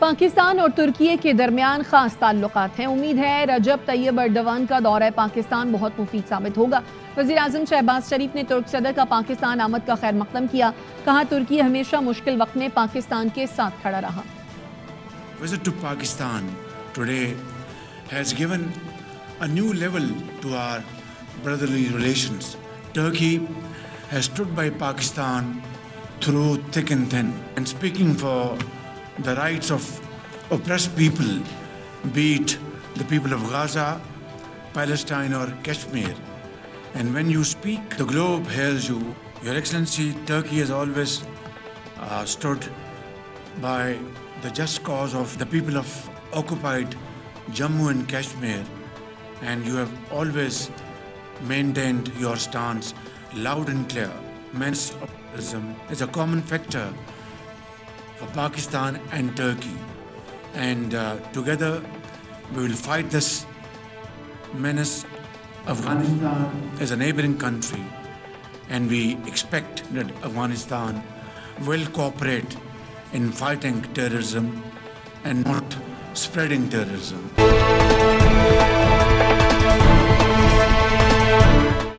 पाकिस्तान और तुर्की के दरमियान खास ताल्लुकात हैं। उम्मीद है रजब तैयब अर्दवान का दौरा पाकिस्तान बहुत मुफीद साबित होगा। वज़ीर-ए-आज़म शहबाज शरीफ ने तुर्क सदर का पाकिस्तान आमद का खैर मकदम किया। कहा तुर्की हमेशा मुश्किल वक्त में पाकिस्तान के साथ खड़ा रहा। Visit to Pakistan today has given a new level to our brotherly relations. Turkey has stood by Pakistan through thick and thin and speaking for the rights of oppressed people, be it the people of Gaza, Palestine or Kashmir. And when you speak, the globe hails you. Your Excellency, Turkey has always stood by the just cause of the people of occupied Jammu and Kashmir, and you have always maintained your stance loud and clear. Men's oppression is a common factor for Pakistan and Turkey, and together we will fight this menace. Afghanistan is a neighboring country, and we expect that Afghanistan will cooperate in fighting terrorism and not spreading terrorism.